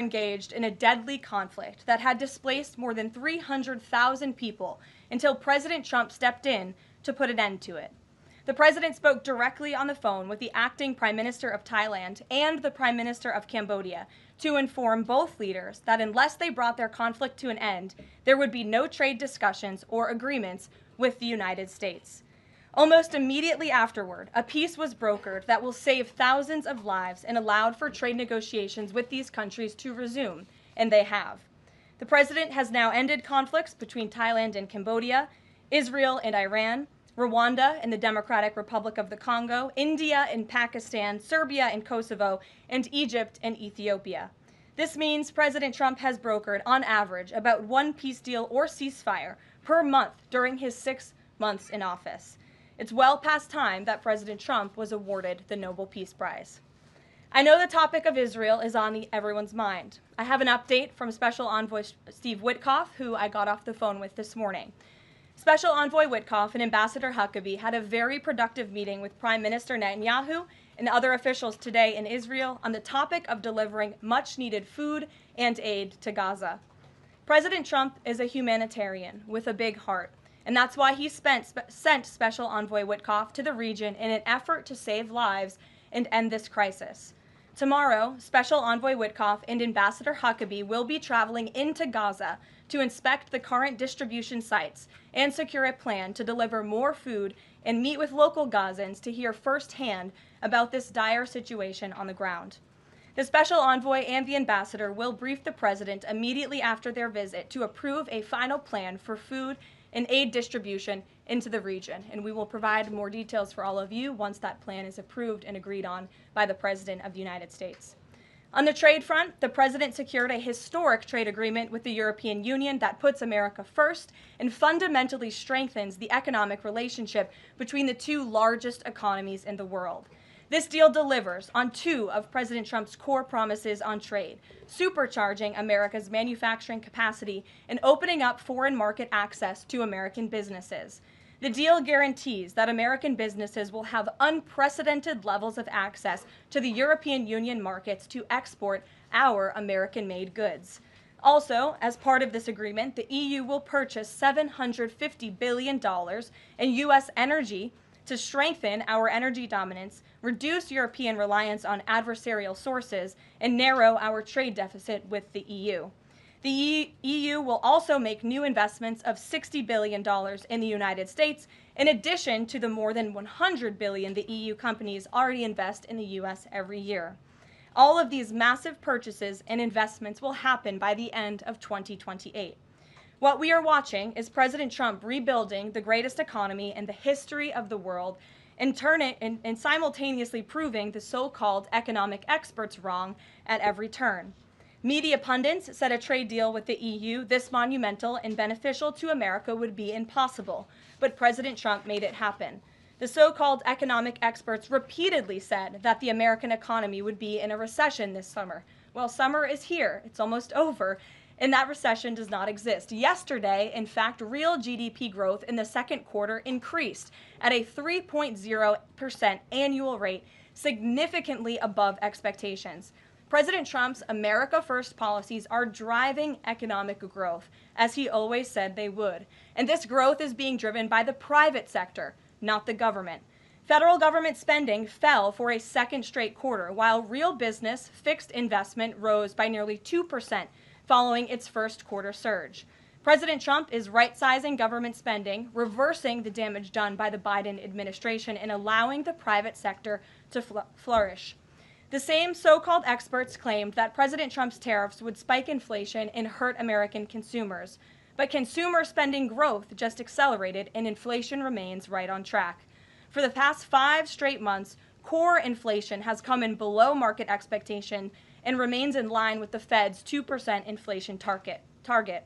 engaged in a deadly conflict that had displaced more than 300,000 people until President Trump stepped in to put an end to it. The president spoke directly on the phone with the acting Prime Minister of Thailand and the Prime Minister of Cambodia to inform both leaders that unless they brought their conflict to an end, there would be no trade discussions or agreements with the United States. Almost immediately afterward, a peace was brokered that will save thousands of lives and allowed for trade negotiations with these countries to resume, and they have. The president has now ended conflicts between Thailand and Cambodia, Israel and Iran, Rwanda and the Democratic Republic of the Congo, India and Pakistan, Serbia and Kosovo, and Egypt and Ethiopia. This means President Trump has brokered, on average, about one peace deal or ceasefire per month during his 6 months in office. It's well past time that President Trump was awarded the Nobel Peace Prize. I know the topic of Israel is on everyone's mind. I have an update from Special Envoy Steve Witkoff, who I got off the phone with this morning. Special Envoy Witkoff and Ambassador Huckabee had a very productive meeting with Prime Minister Netanyahu and other officials today in Israel on the topic of delivering much-needed food and aid to Gaza. President Trump is a humanitarian with a big heart, and that's why he sent Special Envoy Witkoff to the region in an effort to save lives and end this crisis. Tomorrow, Special Envoy Witkoff and Ambassador Huckabee will be traveling into Gaza to inspect the current distribution sites and secure a plan to deliver more food and meet with local Gazans to hear firsthand about this dire situation on the ground. The Special Envoy and the Ambassador will brief the President immediately after their visit to approve a final plan for food and aid distribution into the region, and we will provide more details for all of you once that plan is approved and agreed on by the President of the United States. On the trade front, the President secured a historic trade agreement with the European Union that puts America first and fundamentally strengthens the economic relationship between the two largest economies in the world. This deal delivers on two of President Trump's core promises on trade, supercharging America's manufacturing capacity and opening up foreign market access to American businesses. The deal guarantees that American businesses will have unprecedented levels of access to the European Union markets to export our American-made goods. Also, as part of this agreement, the EU will purchase $750 billion in U.S. energy to strengthen our energy dominance, reduce European reliance on adversarial sources, and narrow our trade deficit with the EU. The EU will also make new investments of $60 billion in the United States, in addition to the more than $100 billion the EU companies already invest in the U.S. every year. All of these massive purchases and investments will happen by the end of 2028. What we are watching is President Trump rebuilding the greatest economy in the history of the world and simultaneously proving the so-called economic experts wrong at every turn. Media pundits said a trade deal with the EU this monumental and beneficial to America would be impossible, but President Trump made it happen. The so-called economic experts repeatedly said that the American economy would be in a recession this summer. Well, summer is here. It's almost over. And that recession does not exist. Yesterday, in fact, real GDP growth in the second quarter increased at a 3.0% annual rate, significantly above expectations. President Trump's America First policies are driving economic growth, as he always said they would. And this growth is being driven by the private sector, not the government. Federal government spending fell for a second straight quarter, while real business fixed investment rose by nearly 2%. Following its first quarter surge. President Trump is right-sizing government spending, reversing the damage done by the Biden administration, and allowing the private sector to flourish. The same so-called experts claimed that President Trump's tariffs would spike inflation and hurt American consumers. But consumer spending growth just accelerated and inflation remains right on track. For the past 5 straight months, core inflation has come in below market expectation and remains in line with the Fed's 2% inflation target.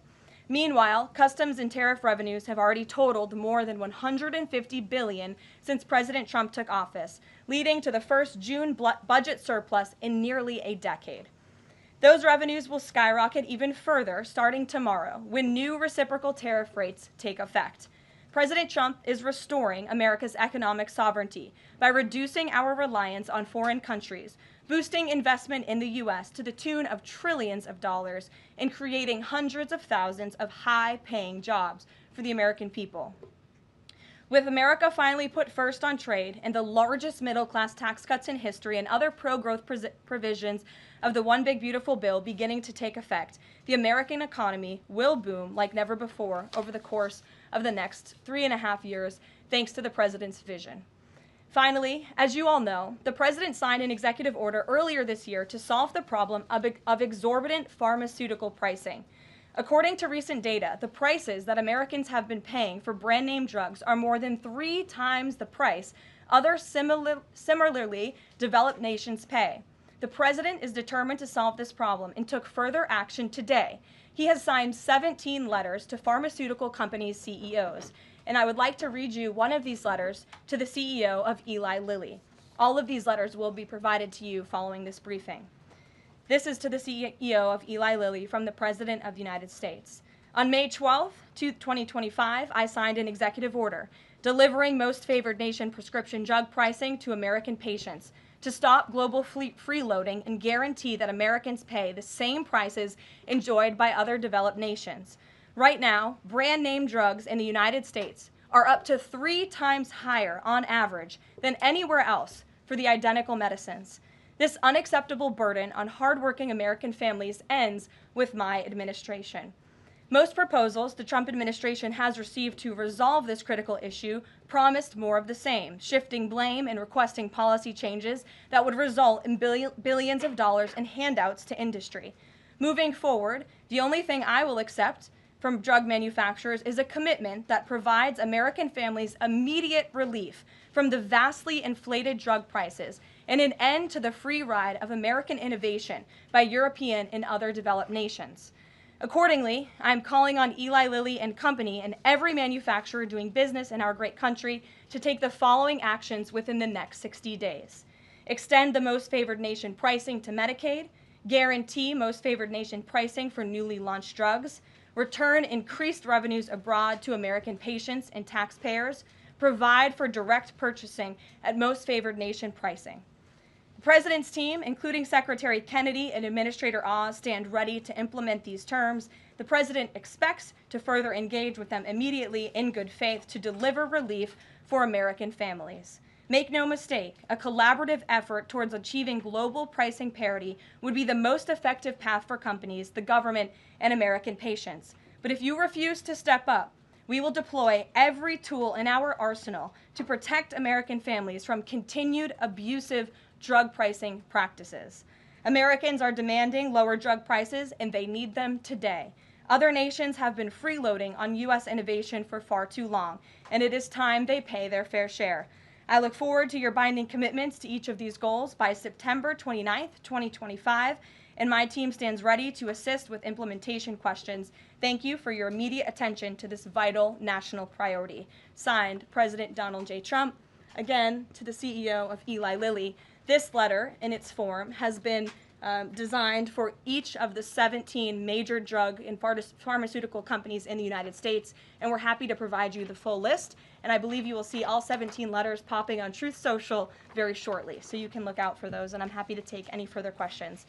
Meanwhile, customs and tariff revenues have already totaled more than $150 billion since President Trump took office, leading to the first June budget surplus in nearly a decade. Those revenues will skyrocket even further starting tomorrow when new reciprocal tariff rates take effect. President Trump is restoring America's economic sovereignty by reducing our reliance on foreign countries, boosting investment in the U.S. to the tune of trillions of dollars and creating hundreds of thousands of high-paying jobs for the American people. With America finally put first on trade and the largest middle-class tax cuts in history and other pro-growth provisions of the One Big Beautiful Bill beginning to take effect, the American economy will boom like never before over the course of the next 3.5 years, thanks to the president's vision. Finally, as you all know, the president signed an executive order earlier this year to solve the problem of exorbitant pharmaceutical pricing. According to recent data, the prices that Americans have been paying for brand name drugs are more than 3 times the price other similarly developed nations pay. The president is determined to solve this problem and took further action today. He has signed 17 letters to pharmaceutical companies' CEOs, and I would like to read you one of these letters to the CEO of Eli Lilly. All of these letters will be provided to you following this briefing. This is to the CEO of Eli Lilly from the President of the United States. On May 12, 2025, I signed an executive order delivering most favored nation prescription drug pricing to American patients to stop global freeloading and guarantee that Americans pay the same prices enjoyed by other developed nations. Right now, brand name drugs in the United States are up to 3 times higher on average than anywhere else for the identical medicines. This unacceptable burden on hardworking American families ends with my administration. Most proposals the Trump administration has received to resolve this critical issue promised more of the same, shifting blame and requesting policy changes that would result in billions of dollars in handouts to industry. Moving forward, the only thing I will accept from drug manufacturers is a commitment that provides American families immediate relief from the vastly inflated drug prices and an end to the free ride of American innovation by European and other developed nations. Accordingly, I am calling on Eli Lilly and Company and every manufacturer doing business in our great country to take the following actions within the next 60 days. Extend the most favored nation pricing to Medicaid, guarantee most favored nation pricing for newly launched drugs, return increased revenues abroad to American patients and taxpayers, provide for direct purchasing at most favored nation pricing. The President's team, including Secretary Kennedy and Administrator Oz, stand ready to implement these terms. The President expects to further engage with them immediately in good faith to deliver relief for American families. Make no mistake, a collaborative effort towards achieving global pricing parity would be the most effective path for companies, the government, and American patients. But if you refuse to step up, we will deploy every tool in our arsenal to protect American families from continued abusive drug pricing practices. Americans are demanding lower drug prices, and they need them today. Other nations have been freeloading on U.S. innovation for far too long, and it is time they pay their fair share. I look forward to your binding commitments to each of these goals by September 29th, 2025, and my team stands ready to assist with implementation questions. Thank you for your immediate attention to this vital national priority. Signed, President Donald J. Trump. Again, to the CEO of Eli Lilly. This letter, in its form, has been designed for each of the 17 major drug and pharmaceutical companies in the United States, and we're happy to provide you the full list. And I believe you will see all 17 letters popping on Truth Social very shortly, so you can look out for those, and I'm happy to take any further questions.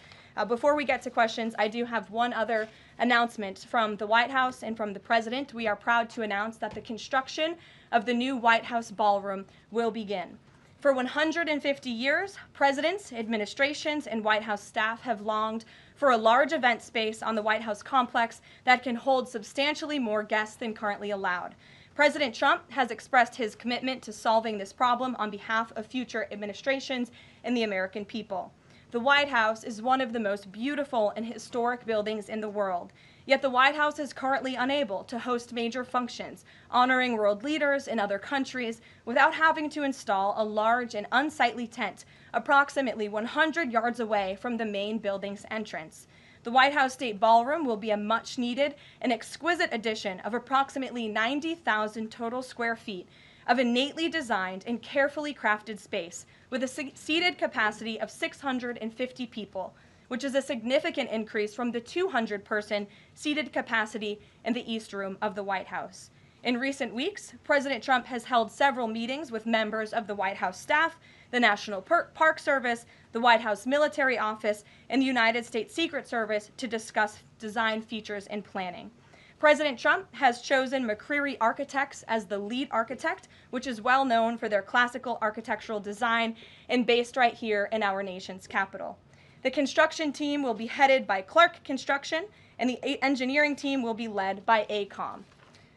Before we get to questions, I do have one other announcement from the White House and from the President. We are proud to announce that the construction of the new White House ballroom will begin. For 150 years, presidents, administrations, and White House staff have longed for a large event space on the White House complex that can hold substantially more guests than currently allowed. President Trump has expressed his commitment to solving this problem on behalf of future administrations and the American people. The White House is one of the most beautiful and historic buildings in the world. Yet the White House is currently unable to host major functions, honoring world leaders in other countries without having to install a large and unsightly tent approximately 100 yards away from the main building's entrance. The White House State Ballroom will be a much-needed and exquisite addition of approximately 90,000 total square feet of innately designed and carefully crafted space with a seated capacity of 650 people, which is a significant increase from the 200-person seated capacity in the East Room of the White House. In recent weeks, President Trump has held several meetings with members of the White House staff, the National Park Service, the White House Military Office, and the United States Secret Service to discuss design features and planning. President Trump has chosen McCreary Architects as the lead architect, which is well known for their classical architectural design and based right here in our nation's capital. The construction team will be headed by Clark Construction, and the engineering team will be led by AECOM.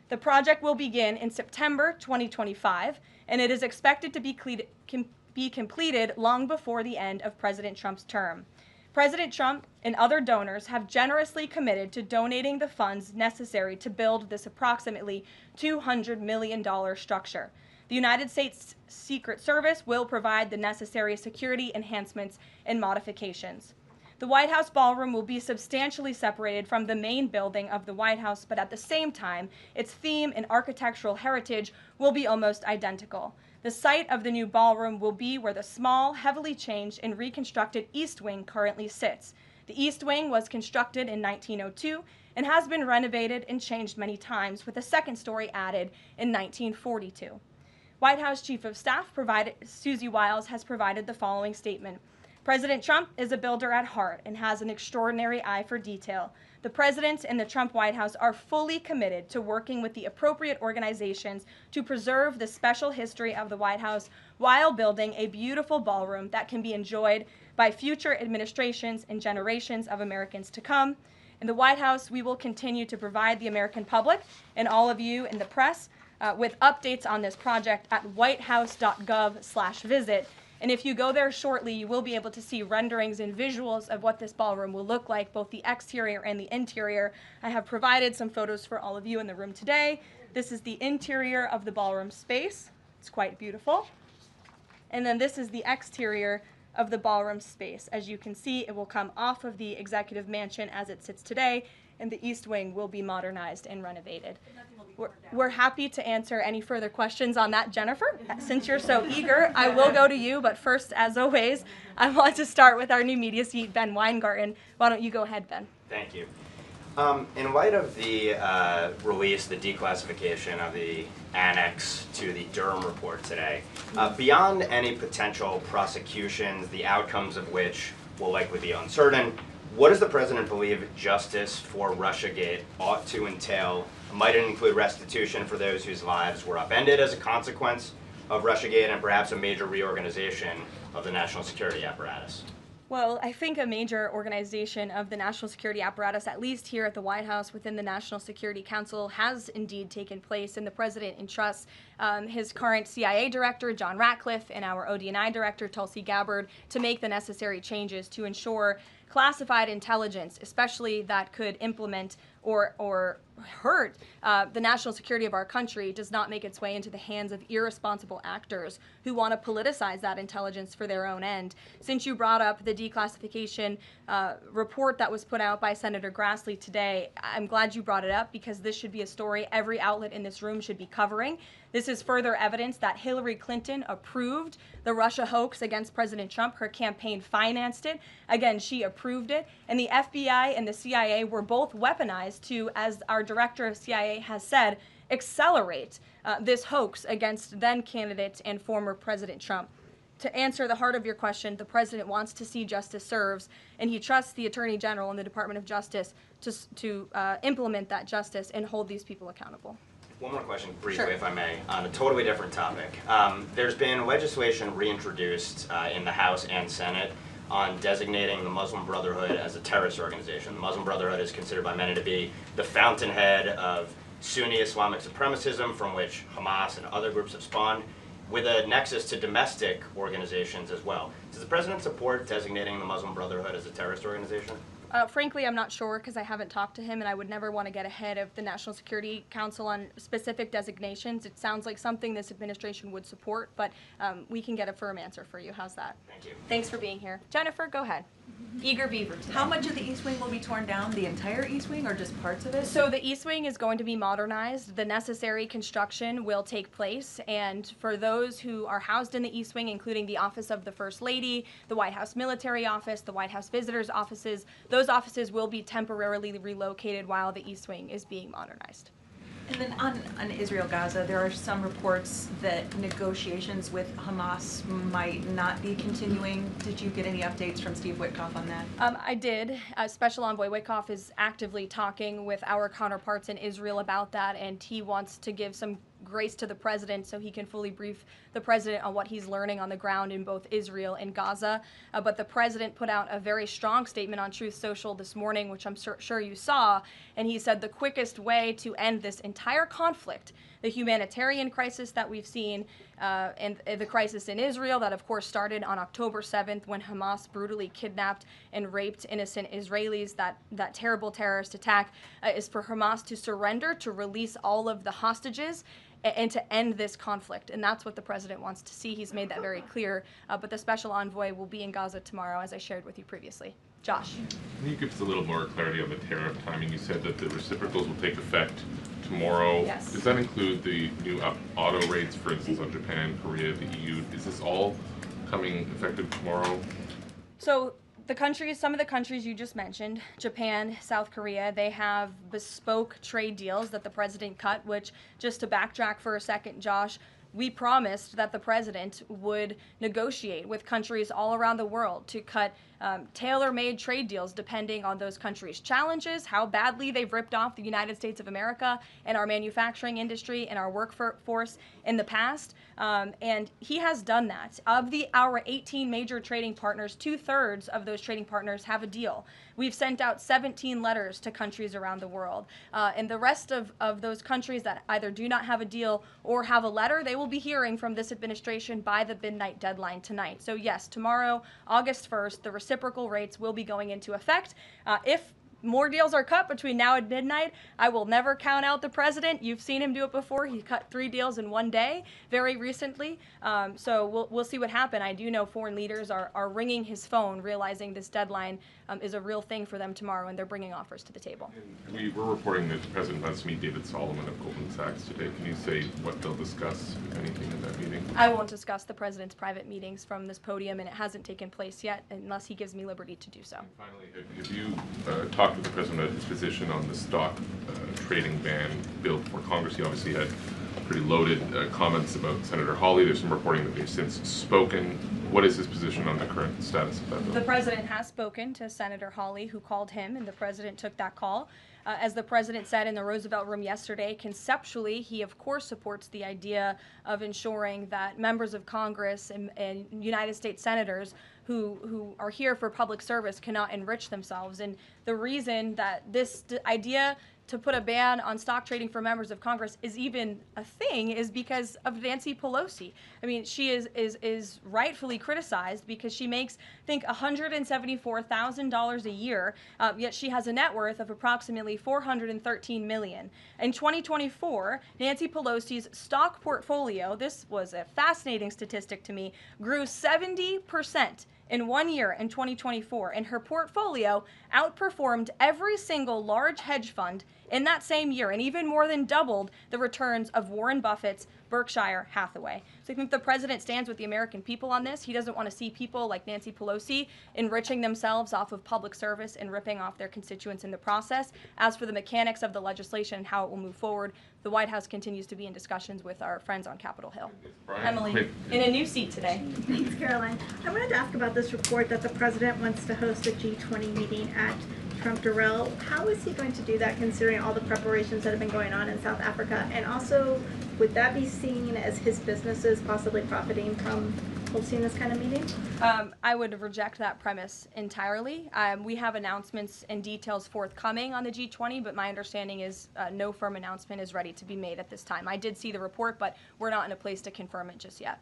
The project will begin in September 2025, and it is expected to be completed long before the end of President Trump's term. President Trump and other donors have generously committed to donating the funds necessary to build this approximately $200 million structure. The United States Secret Service will provide the necessary security enhancements and modifications. The White House ballroom will be substantially separated from the main building of the White House, but at the same time, its theme and architectural heritage will be almost identical. The site of the new ballroom will be where the small, heavily changed and reconstructed East Wing currently sits. The East Wing was constructed in 1902 and has been renovated and changed many times, with a second story added in 1942. White House Chief of Staff Susie Wiles has provided the following statement. President Trump is a builder at heart and has an extraordinary eye for detail. The President and the Trump White House are fully committed to working with the appropriate organizations to preserve the special history of the White House while building a beautiful ballroom that can be enjoyed by future administrations and generations of Americans to come. In the White House, we will continue to provide the American public and all of you in the press with updates on this project at whitehouse.gov/visit. And if you go there shortly, you will be able to see renderings and visuals of what this ballroom will look like, both the exterior and the interior. I have provided some photos for all of you in the room today. This is the interior of the ballroom space. It's quite beautiful. And then this is the exterior of the ballroom space. As you can see, it will come off of the executive mansion as it sits today, and the East Wing will be modernized and renovated. We're happy to answer any further questions on that, Jennifer. Since you're so eager, I will go to you, but first, as always, I want to start with our new media seat, Ben Weingarten. Why don't you go ahead, Ben? Thank you. In light of the release, the declassification of the annex to the Durham report today, beyond any potential prosecutions, the outcomes of which will likely be uncertain, what does the President believe justice for Russiagate ought to entail? Might it include restitution for those whose lives were upended as a consequence of Russiagate, and perhaps a major reorganization of the national security apparatus? Well, I think a major organization of the national security apparatus, at least here at the White House within the National Security Council, has indeed taken place, and the President entrusts his current CIA director, John Ratcliffe, and our ODNI director, Tulsi Gabbard, to make the necessary changes to ensure classified intelligence, especially that could implement or hurt the national security of our country, does not make its way into the hands of irresponsible actors who want to politicize that intelligence for their own end. Since you brought up the declassification report that was put out by Senator Grassley today, I'm glad you brought it up, because this should be a story every outlet in this room should be covering. This is further evidence that Hillary Clinton approved the Russia hoax against President Trump. Her campaign financed it. Again, she approved it. And the FBI and the CIA were both weaponized to, as our director of CIA has said, accelerate this hoax against then candidate and former President Trump. To answer the heart of your question, the President wants to see justice served, and he trusts the Attorney General and the Department of Justice to implement that justice and hold these people accountable. One more question, briefly, Sure. if I may, on a totally different topic. There's been legislation reintroduced in the House and Senate on designating the Muslim Brotherhood as a terrorist organization. The Muslim Brotherhood is considered by many to be the fountainhead of Sunni Islamic supremacism, from which Hamas and other groups have spawned, with a nexus to domestic organizations as well. Does the President support designating the Muslim Brotherhood as a terrorist organization? Frankly, I'm not sure, because I haven't talked to him, and I would never want to get ahead of the National Security Council on specific designations. It sounds like something this administration would support, but we can get a firm answer for you. How's that? Thank you. Thanks for being here. Jennifer, go ahead. Eager beaver today. How much of the East Wing will be torn down? The entire East Wing or just parts of it? So the East Wing is going to be modernized. The necessary construction will take place, and for those who are housed in the East Wing, including the Office of the First Lady, the White House Military Office, the White House Visitors Offices, those offices will be temporarily relocated while the East Wing is being modernized. And then on Israel Gaza, there are some reports that negotiations with Hamas might not be continuing. Did you get any updates from Steve Witkoff on that? I did. Special Envoy Witkoff is actively talking with our counterparts in Israel about that, and he wants to give some grace to the president so he can fully brief the president on what he's learning on the ground in both Israel and Gaza. But the president put out a very strong statement on Truth Social this morning, which I'm sure you saw, and he said the quickest way to end this entire conflict, the humanitarian crisis that we've seen, and the crisis in Israel that of course started on October 7th when Hamas brutally kidnapped and raped innocent Israelis, that terrible terrorist attack, is for Hamas to surrender, to release all of the hostages, and to end this conflict. And that's what the president wants to see. He's made that very clear. But the special envoy will be in Gaza tomorrow, as I shared with you previously. Josh. Can you give us a little more clarity on the tariff timing? You said that the reciprocals will take effect tomorrow. Yes. Does that include the new auto rates, for instance, on Japan, Korea, the EU? Is this all coming effective tomorrow? So some of the countries you just mentioned, Japan, South Korea, they have bespoke trade deals that the president cut, which, just to backtrack for a second, Josh, we promised that the president would negotiate with countries all around the world to cut tailor-made trade deals depending on those countries' challenges, how badly they've ripped off the United States of America and our manufacturing industry and our workforce in the past. And he has done that. Of our 18 major trading partners, 2/3 of those trading partners have a deal. We've sent out 17 letters to countries around the world. And the rest of those countries that either do not have a deal or have a letter, they will be hearing from this administration by the midnight deadline tonight. So yes, tomorrow, August 1st, the reciprocal rates will be going into effect. If more deals are cut between now and midnight, I will never count out the president. You've seen him do it before. He cut 3 deals in one day very recently. So we'll see what happens. I do know foreign leaders are ringing his phone, realizing this deadline is a real thing for them tomorrow, and they're bringing offers to the table. We were reporting that the president plans to meet David Solomon of Goldman Sachs today. Can you say what they'll discuss, if anything, in that meeting? I won't discuss the president's private meetings from this podium, and it hasn't taken place yet unless he gives me liberty to do so. And finally, have you talked with the president about his position on the stock trading ban bill before Congress? He obviously had pretty loaded comments about Senator Hawley. There's some reporting that they've since spoken. What is his position on the current status of that bill? The president has spoken to Senator Hawley, who called him, and the president took that call. As the president said in the Roosevelt Room yesterday, conceptually, he of course supports the idea of ensuring that members of Congress and United States senators who are here for public service cannot enrich themselves. And the reason that this idea to put a ban on stock trading for members of Congress is even a thing is because of Nancy Pelosi. I mean, she is rightfully criticized because she makes, I think, $174,000 a year, yet she has a net worth of approximately $413 million. In 2024, Nancy Pelosi's stock portfolio, this was a fascinating statistic to me, grew 70% in 1 year in 2024, and her portfolio outperformed every single large hedge fund in that same year, and even more than doubled the returns of Warren Buffett's Berkshire Hathaway. So I think the president stands with the American people on this. He doesn't want to see people like Nancy Pelosi enriching themselves off of public service and ripping off their constituents in the process. As for the mechanics of the legislation and how it will move forward, the White House continues to be in discussions with our friends on Capitol Hill. Emily, in a new seat today. Thanks, Caroline. I wanted to ask about this report that the president wants to host a G20 meeting at Trump-Durrell. How is he going to do that, considering all the preparations that have been going on in South Africa? And also, would that be seen as his businesses possibly profiting from hosting this kind of meeting? I would reject that premise entirely. We have announcements and details forthcoming on the G20, but my understanding is no firm announcement is ready to be made at this time. I did see the report, but we're not in a place to confirm it just yet.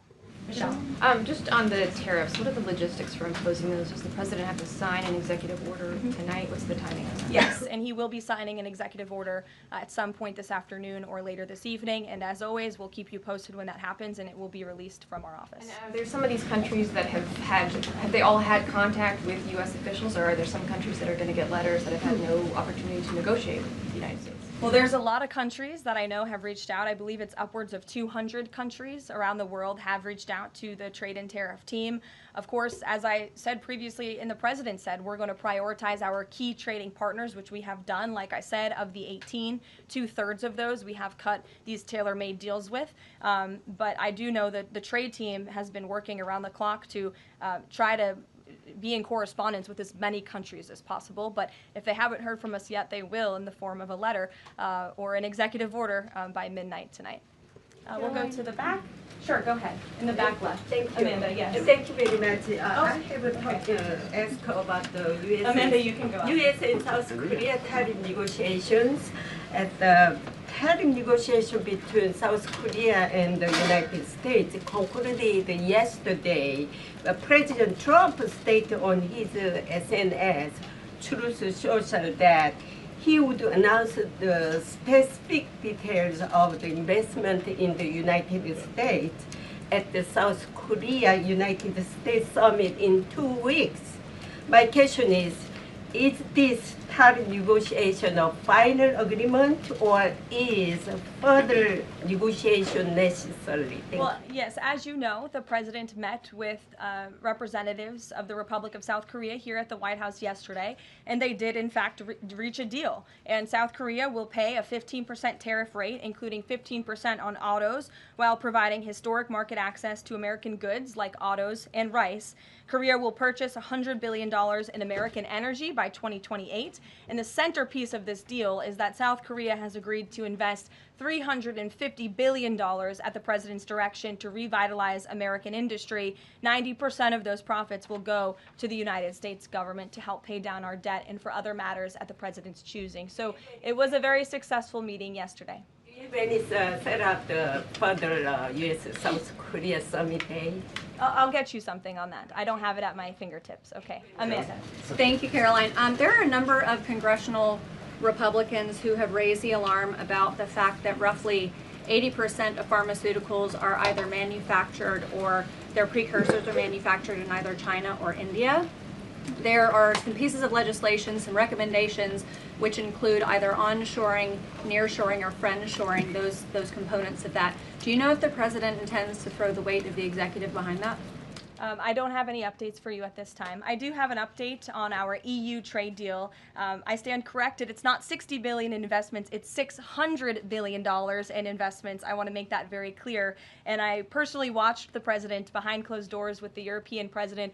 Michelle? Just on the tariffs, what are the logistics for imposing those? Does the president have to sign an executive order tonight? What's the timing of that? Yes, and he will be signing an executive order at some point this afternoon or later this evening. And as always, we'll keep you posted when that happens, and it will be released from our office. And there's some of these countries that have they all had contact with U.S. officials, or are there some countries that are going to get letters that have had no opportunity to negotiate with the United States? Well, there's a lot of countries that I know have reached out. I believe it's upwards of 200 countries around the world have reached out to the trade and tariff team. Of course, as I said previously and the president said, we're going to prioritize our key trading partners, which we have done. Like I said, of the 18, 2/3 of those we have cut these tailor-made deals with. But I do know that the trade team has been working around the clock to try to be in correspondence with as many countries as possible. But if they haven't heard from us yet, they will in the form of a letter or an executive order by midnight tonight. We'll go to the back. Sure, go ahead. In the back left. Thank you. Amanda, yes. Thank you very much. I have a ask about the U.S. Amanda, you can go up. U.S. and South Korea tariff negotiations. At the tariff negotiation between South Korea and the United States concluded yesterday. President Trump stated on his SNS, Truth Social, that he would announce the specific details of the investment in the United States at the South Korea-United States summit in 2 weeks. My question is this tariff negotiation a final agreement or is further negotiation necessary? Well, yes, as you know, the president met with representatives of the Republic of South Korea here at the White House yesterday, and they did, in fact, reach a deal. And South Korea will pay a 15% tariff rate, including 15% on autos, while providing historic market access to American goods like autos and rice. Korea will purchase $100 billion in American energy by 2028. And the centerpiece of this deal is that South Korea has agreed to invest $350 billion at the president's direction to revitalize American industry. 90% of those profits will go to the United States government to help pay down our debt and for other matters at the president's choosing. So it was a very successful meeting yesterday. Do you have any set up the further U.S.-South Korea summit day? I'll get you something on that. I don't have it at my fingertips. Okay, Amanda. Thank you, Caroline. There are a number of congressional Republicans who have raised the alarm about the fact that roughly 80% of pharmaceuticals are either manufactured or their precursors are manufactured in either China or India. There are some pieces of legislation, some recommendations, which include either onshoring, nearshoring, or friendshoring, those components of that. Do you know if the president intends to throw the weight of the executive behind that? I don't have any updates for you at this time. I do have an update on our EU trade deal. I stand corrected. It's not $60 billion in investments. It's $600 billion in investments. I want to make that very clear. And I personally watched the president behind closed doors with the European president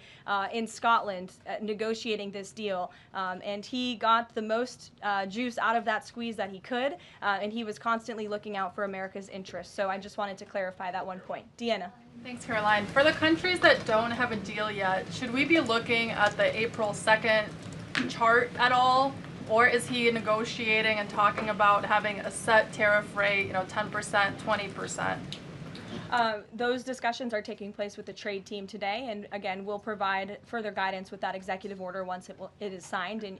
in Scotland negotiating this deal. And he got the most juice out of that squeeze that he could. And he was constantly looking out for America's interests. So I just wanted to clarify that one point. Deanna. Thanks, Caroline. For the countries that don't have a deal yet, should we be looking at the April 2nd chart at all? Or is he negotiating and talking about having a set tariff rate, 10%, 20%? Those discussions are taking place with the trade team today, and again, we'll provide further guidance with that executive order once it is signed, and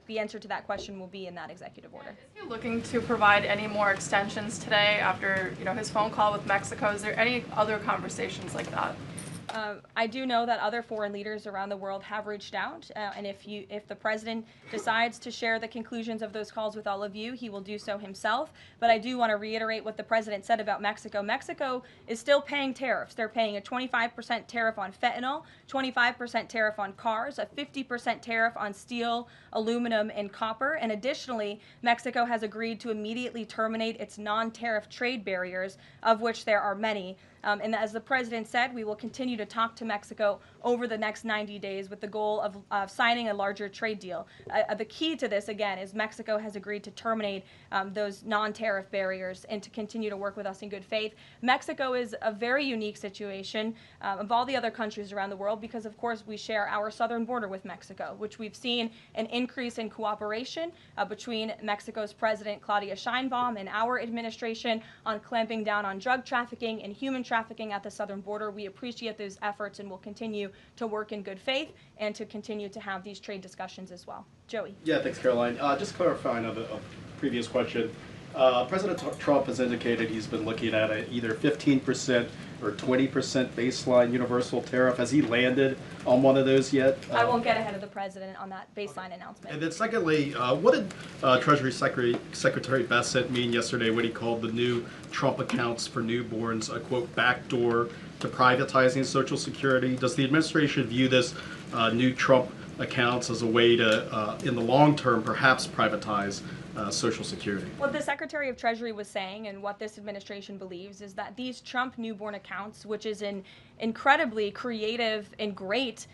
the answer to that question will be in that executive order. Is he looking to provide any more extensions today after his phone call with Mexico? Is there any other conversations like that? I do know that other foreign leaders around the world have reached out, and if the president decides to share the conclusions of those calls with all of you, he will do so himself. But I do want to reiterate what the president said about Mexico. Mexico is still paying tariffs. They're paying a 25% tariff on fentanyl, 25% tariff on cars, a 50% tariff on steel, aluminum, and copper. And additionally, Mexico has agreed to immediately terminate its non-tariff trade barriers, of which there are many. And as the president said, we will continue to talk to Mexico over the next 90 days with the goal of signing a larger trade deal. The key to this, again, is Mexico has agreed to terminate those non-tariff barriers and to continue to work with us in good faith. Mexico is a very unique situation of all the other countries around the world because, of course, we share our southern border with Mexico, which we've seen an increase in cooperation between Mexico's President Claudia Sheinbaum and our administration on clamping down on drug trafficking and human trafficking at the southern border. We appreciate those efforts and will continue to work in good faith and to continue to have these trade discussions as well. Joey. Yeah, thanks, Caroline. Just clarifying of a previous question. President Trump has indicated he's been looking at either 15% or 20% baseline universal tariff. Has he landed on one of those yet? I won't get ahead of the president on that baseline announcement. And then secondly, what did Treasury Secretary Bassett mean yesterday when he called the new Trump accounts for newborns a, quote, backdoor to privatizing Social Security? Does the administration view this new Trump accounts as a way to, in the long term, perhaps privatize Social Security? What the Secretary of Treasury was saying and what this administration believes is that these Trump newborn accounts, which is an incredibly creative and great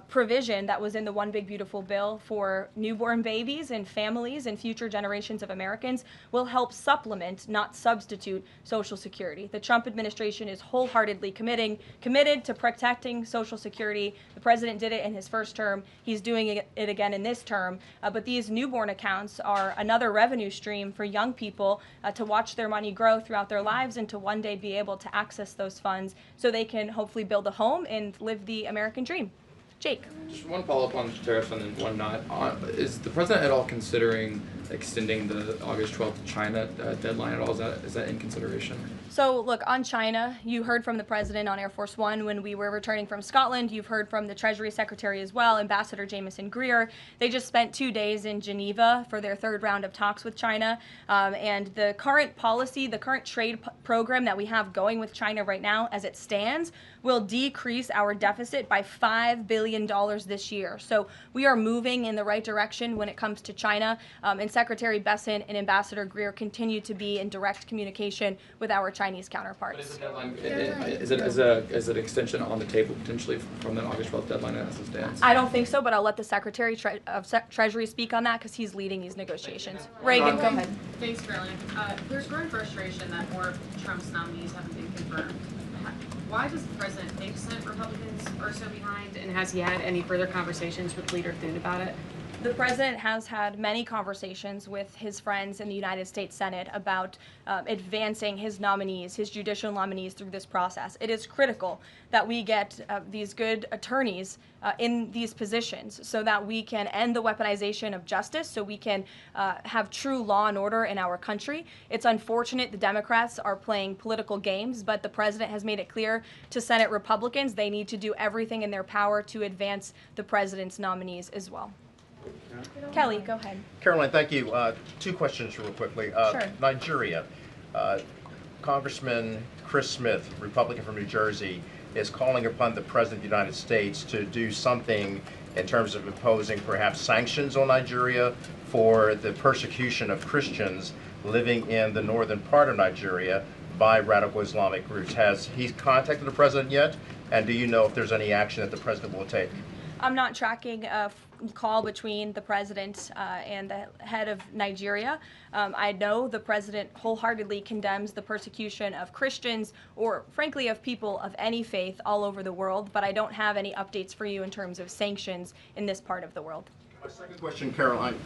provision that was in the One Big Beautiful Bill for newborn babies and families and future generations of Americans, will help supplement, not substitute, Social Security. The Trump administration is wholeheartedly committed to protecting Social Security. The president did it in his first term. He's doing it again in this term. But these newborn accounts are another revenue stream for young people to watch their money grow throughout their lives and to one day be able to access those funds so they can hopefully build a home and live the American dream. Jake. Just one follow-up on tariffs and then one not. Is the president at all considering extending the August 12th China deadline at all? Is that in consideration? So look, on China, you heard from the president on Air Force One when we were returning from Scotland. You've heard from the Treasury Secretary as well, Ambassador Jameson Greer. They just spent 2 days in Geneva for their third round of talks with China. And the current policy, the current trade program that we have going with China right now, as it stands, will decrease our deficit by $5 billion this year. So we are moving in the right direction when it comes to China. And Secretary Besson and Ambassador Greer continue to be in direct communication with our Chinese counterparts. But is the deadline, is it extension on the table potentially from the August 12th deadline as it stands? I don't think so, but I'll let the Secretary of Treasury speak on that because he's leading these negotiations. Reagan, go ahead. Thanks, Caroline. There's growing frustration that more of Trump's nominees haven't been confirmed. Why does the president think Senate Republicans are so behind, and has he had any further conversations with Leader Thune about it? The president has had many conversations with his friends in the United States Senate about advancing his nominees, his judicial nominees through this process. It is critical that we get these good attorneys in these positions so that we can end the weaponization of justice, so we can have true law and order in our country. It's unfortunate the Democrats are playing political games, but the president has made it clear to Senate Republicans they need to do everything in their power to advance the president's nominees as well. Kelly, go ahead. Caroline, thank you. 2 questions real quickly. Sure. Nigeria. Congressman Chris Smith, Republican from New Jersey, is calling upon the President of the United States to do something in terms of imposing perhaps sanctions on Nigeria for the persecution of Christians living in the northern part of Nigeria by radical Islamic groups. Has he contacted the President yet? And do you know if there's any action that the President will take? I'm not tracking a call between the president and the head of Nigeria. I know the president wholeheartedly condemns the persecution of Christians or, frankly, of people of any faith all over the world, but I don't have any updates for you in terms of sanctions in this part of the world. My second question, Caroline,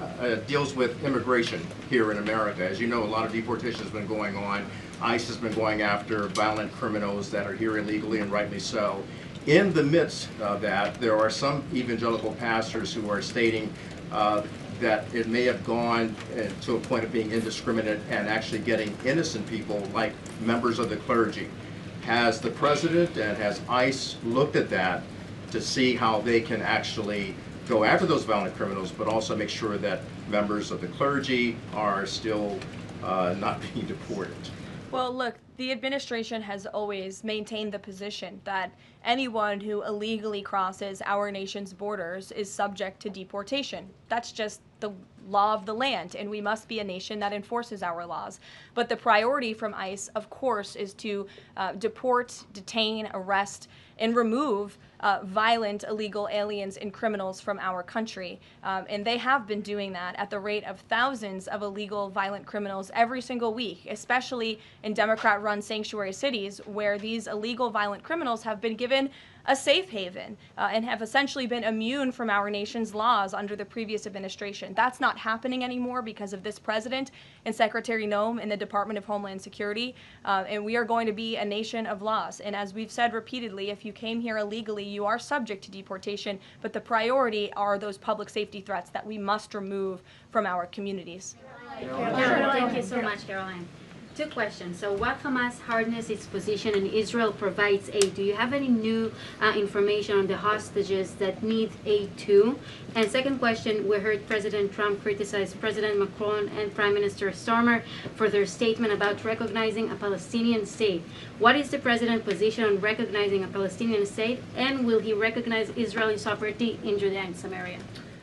deals with immigration here in America. As you know, a lot of deportation has been going on. ICE has been going after violent criminals that are here illegally, and rightly so. In the midst of that, there are some evangelical pastors who are stating that it may have gone to a point of being indiscriminate and actually getting innocent people, like members of the clergy. Has the president and has ICE looked at that to see how they can actually go after those violent criminals, but also make sure that members of the clergy are still not being deported? Well, look, the administration has always maintained the position that anyone who illegally crosses our nation's borders is subject to deportation. That's just the law of the land, and we must be a nation that enforces our laws. But the priority from ICE, of course, is to deport, detain, arrest, and remove violent illegal aliens and criminals from our country. And they have been doing that at the rate of thousands of illegal violent criminals every single week, especially in Democrat-run sanctuary cities where these illegal violent criminals have been given a safe haven and have essentially been immune from our nation's laws under the previous administration. That's not happening anymore because of this president and Secretary Noem in the Department of Homeland Security. And we are going to be a nation of laws. And as we've said repeatedly, if you came here illegally, you are subject to deportation. But the priority are those public safety threats that we must remove from our communities. Thank you so much, Caroline. Two questions. So what Hamas hardens its position and Israel provides aid? Do you have any new information on the hostages that need aid too? And second question, we heard President Trump criticize President Macron and Prime Minister Starmer for their statement about recognizing a Palestinian state. What is the president's position on recognizing a Palestinian state, and will he recognize Israeli sovereignty in Judea and Samaria?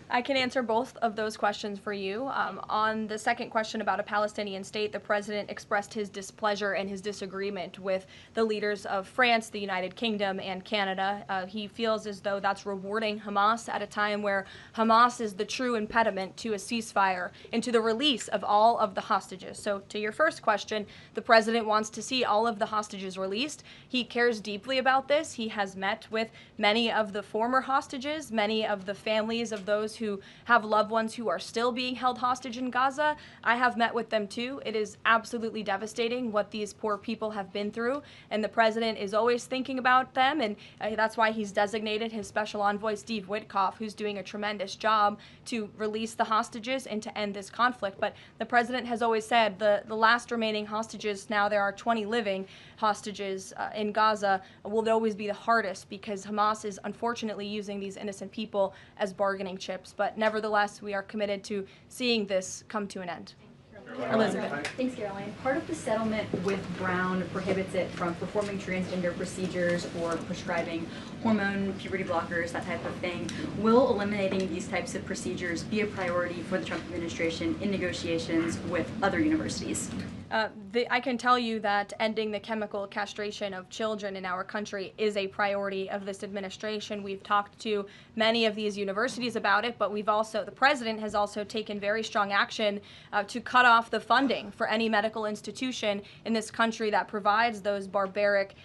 I can answer both of those questions for you. On the second question about a Palestinian state, the president expressed his displeasure and his disagreement with the leaders of France, the United Kingdom, and Canada. He feels as though that's rewarding Hamas at a time where Hamas is the true impediment to a ceasefire and to the release of all of the hostages. So to your first question, the president wants to see all of the hostages released. He cares deeply about this. He has met with many of the former hostages, many of the families of those who have loved ones who are still being held hostage in Gaza. I have met with them too. It is absolutely devastating what these poor people have been through, and the president is always thinking about them, and that's why he's designated his special envoy, Steve Witkoff, who's doing a tremendous job to release the hostages and to end this conflict. But the president has always said the last remaining hostages, now there are 20 living hostages in Gaza, will always be the hardest because Hamas is unfortunately using these innocent people as bargaining chips. But nevertheless, we are committed to seeing this come to an end. Elizabeth. Thanks, Caroline. Part of the settlement with Brown prohibits it from performing transgender procedures or prescribing hormone puberty blockers, that type of thing. Will eliminating these types of procedures be a priority for the Trump administration in negotiations with other universities? I can tell you that ending the chemical castration of children in our country is a priority of this administration. We've talked to many of these universities about it, but the president has also taken very strong action to cut off the funding for any medical institution in this country that provides those barbaric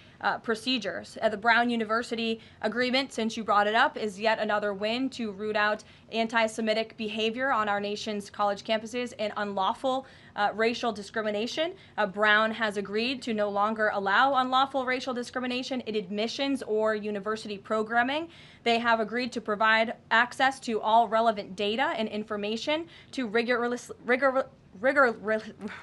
procedures. The Brown University agreement, since you brought it up, is yet another win to root out anti-Semitic behavior on our nation's college campuses and unlawful racial discrimination. Brown has agreed to no longer allow unlawful racial discrimination in admissions or university programming. They have agreed to provide access to all relevant data and information to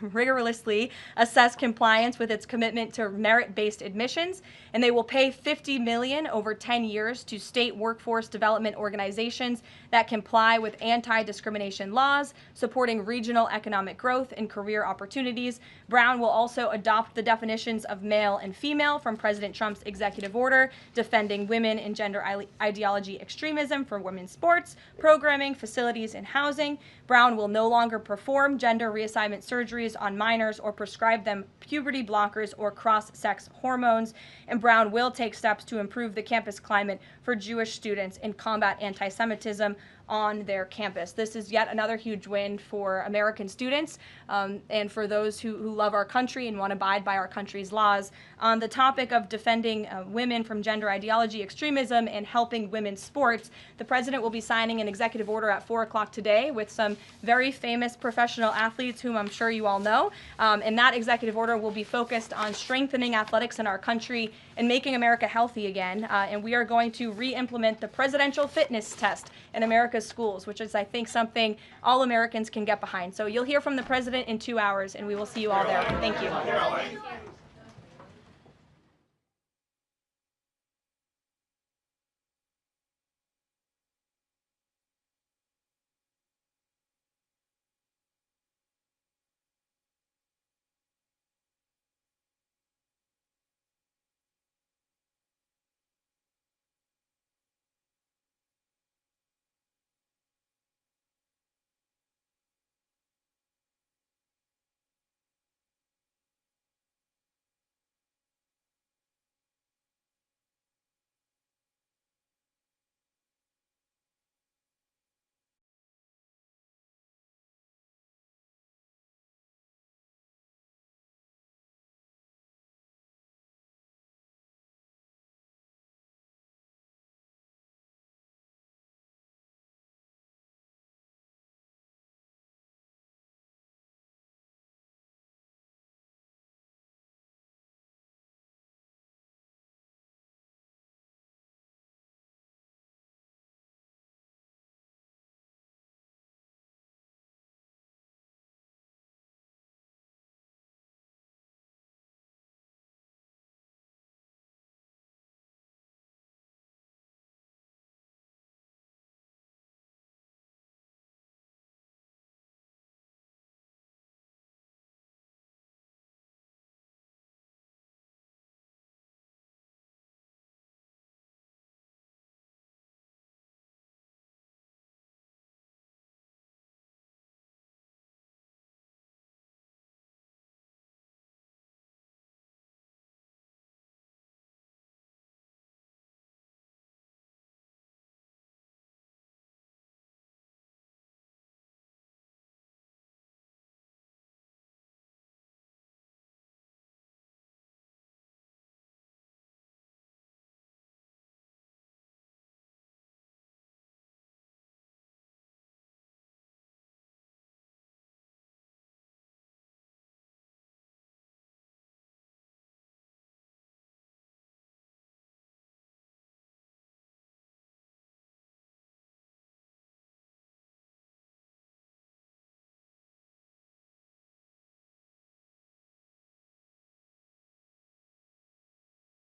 rigorously assess compliance with its commitment to merit-based admissions, and they will pay $50 million over 10 years to state workforce development organizations that comply with anti-discrimination laws, supporting regional economic growth and career opportunities. Brown will also adopt the definitions of male and female from President Trump's executive order, defending women and gender ideology extremism for women's sports, programming, facilities, and housing. Brown will no longer perform gender reassignment surgeries on minors or prescribe them puberty blockers or cross-sex hormones. And Brown will take steps to improve the campus climate for Jewish students and combat anti-Semitism on their campus. This is yet another huge win for American students and for those who love our country and want to abide by our country's laws. On the topic of defending women from gender ideology extremism and helping women's sports, the president will be signing an executive order at 4 o'clock today with some very famous professional athletes whom I'm sure you all know. And that executive order will be focused on strengthening athletics in our country and making America healthy again. And we are going to re-implement the presidential fitness test in America's schools, which is, I think, something all Americans can get behind. So you'll hear from the president in 2 hours, and we will see you all there. Thank you.